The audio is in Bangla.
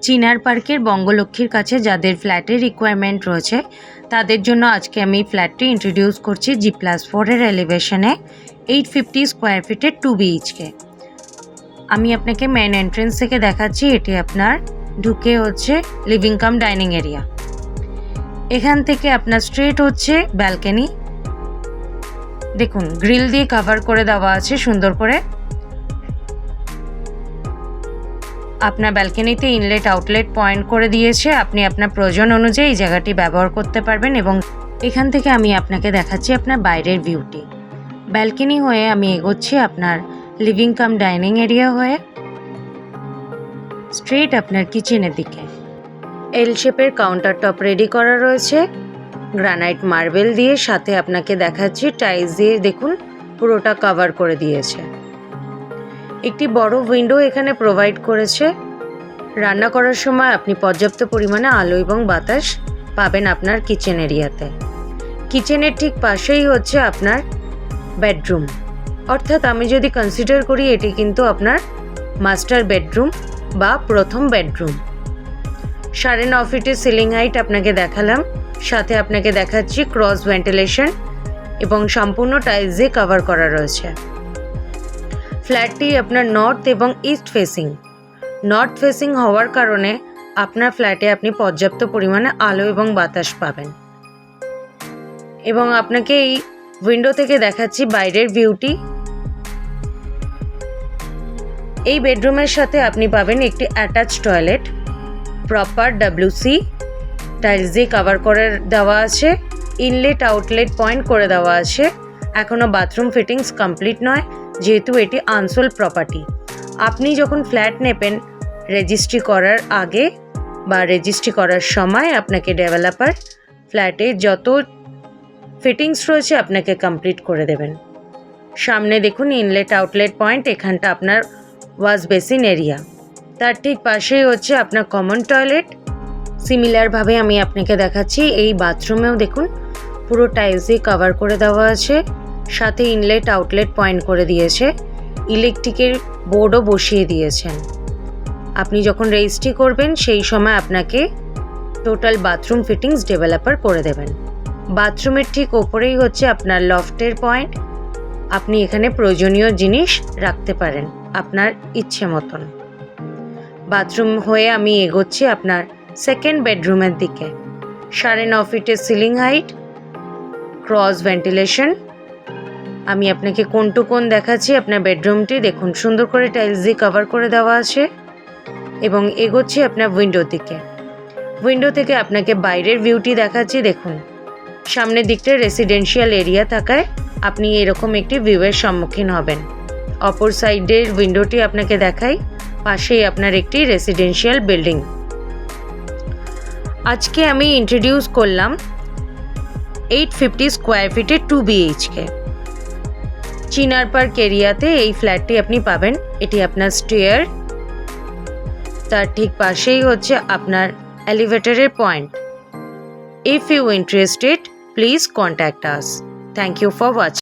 চিনার পার্কের বঙ্গলক্ষ্মীর কাছে যাদের ফ্ল্যাটের রিকোয়ারমেন্ট রয়েছে তাদের জন্য আজকে আমি ফ্ল্যাটটি ইন্ট্রোডিউস করছি G+4 এর এলিভেশনে 850 স্কোয়ার ফিটের 2 BHK। আমি আপনাকে মেন এন্ট্রেন্স থেকে দেখাচ্ছি। এটি আপনার ঢুকে হচ্ছে লিভিং কাম ডাইনিং এরিয়া। এখান থেকে আপনার স্ট্রেট হচ্ছে ব্যালকনি। দেখুন গ্রিল দিয়ে কভার করে দেওয়া আছে সুন্দর করে। আপনার ব্যালকনিতে ইনলেট আউটলেট পয়েন্ট করে দিয়েছে। আপনি আপনার প্রয়োজন অনুযায়ী এই জায়গাটি ব্যবহার করতে পারবেন। এবং এখান থেকে আমি আপনাকে দেখাচ্ছি আপনার বাইরের ভিউটি। ব্যালকনি হয়ে আমি এগোচ্ছি আপনার লিভিং কাম ডাইনিং এরিয়া হয়ে স্ট্রেট আপনার কিচেনের দিকে। এল শেপের কাউন্টার টপ রেডি করা রয়েছে গ্রানাইট মার্বেল দিয়ে, সাথে আপনাকে দেখাচ্ছি টাইলস দিয়ে দেখুন পুরোটা কভার করে দিয়েছে। একটি বড় উইন্ডো এখানে প্রোভাইড করেছে। রান্না করার সময় আপনি পর্যাপ্ত পরিমাণে আলো এবং বাতাস পাবেন আপনার কিচেন এরিয়াতে। কিচেনের ঠিক পাশেই হচ্ছে আপনার বেডরুম, অর্থাৎ আমি যদি কনসিডার করি এটি কিন্তু আপনার মাস্টার বেডরুম বা প্রথম বেডরুম। 9.5 ফিটের সিলিং হাইট আপনাকে দেখালাম, সাথে আপনাকে দেখাচ্ছি ক্রস ভেন্টিলেশন এবং সম্পূর্ণ টাইলস দিয়ে কভার করা রয়েছে। ফ্ল্যাটটি আপনার নর্থ এবং ইস্ট ফেসিং হওয়ার কারণে আপনার ফ্ল্যাটে আপনি পর্যাপ্ত পরিমাণে আলো এবং বাতাস পাবেন। এবং আপনাকে এই উইন্ডো থেকে দেখাচ্ছি বাইরের ভিউটি। এই বেডরুমের সাথে আপনি পাবেন একটি attach toilet, proper WC tiles দিয়ে কভার করে দেওয়া আছে, ইনলেট আউটলেট পয়েন্ট করে দেওয়া আছে। এখনও বাথরুম ফিটিংস কমপ্লিট নয়, যেহেতু এটি আনসোল্ড প্রপার্টি। আপনি যখন ফ্ল্যাট নেবেন রেজিস্ট্রি করার আগে বা রেজিস্ট্রি করার সময় আপনাকে ডেভেলপার ফ্ল্যাটে যত ফিটিংস রয়েছে আপনাকে কমপ্লিট করে দেবেন। সামনে দেখুন ইনলেট আউটলেট পয়েন্ট, এখানটা আপনার ওয়াশ বেসিন এরিয়া। তার ঠিক পাশেই হচ্ছে আপনার কমন টয়লেট। সিমিলারভাবে আমি আপনাকে দেখাচ্ছি এই বাথরুমেও দেখুন পুরো টাইলস দিয়ে কভার করে দেওয়া আছে, সাথে ইনলেট আউটলেট পয়েন্ট করে দিয়েছে, ইলেকট্রিকের বোর্ডও বসিয়ে দিয়েছেন। আপনি যখন রেজিস্ট্রি করবেন সেই সময় আপনাকে টোটাল বাথরুম ফিটিংস ডেভেলপার করে দেবেন। বাথরুমের ঠিক ওপরেই হচ্ছে আপনার লফটের পয়েন্ট। আপনি এখানে প্রয়োজনীয় জিনিস রাখতে পারেন আপনার ইচ্ছে মতন। বাথরুম হয়ে আমি এগোচ্ছি আপনার সেকেন্ড বেডরুমের দিকে। 9.5 ফিটের সিলিং হাইট, ক্রস ভেন্টিলেশন। আমি আপনাকে কোন টু কোন দেখাচ্ছি। আপনার বেডরুমটি দেখুন সুন্দর করে টাইলস দিয়ে কভার করে দেওয়া আছে। এবং এগোচ্ছি আপনার উইন্ডোর দিকে। উইন্ডো থেকে আপনাকে বাইরের ভিউটি দেখাচ্ছি। দেখুন সামনের দিকটা রেসিডেন্সিয়াল এরিয়া থাকায় আপনি এরকম একটি ভিউয়ের সম্মুখীন হবেন। অপর সাইডের উইন্ডোটি আপনাকে দেখাই, পাশেই আপনার একটি রেসিডেন্সিয়াল বিল্ডিং। আজকে আমি ইন্ট্রোডিউস করলাম 850 স্কোয়ার ফিটের 2 BHK। চিনার পার্ক এরিয়াতে এই ফ্ল্যাটটি আপনি পাবেন। এটি আপনার স্টেয়ার, তার ঠিক পাশেই হচ্ছে আপনার এলিভেটরের point. If you interested please contact us. Thank you for watching.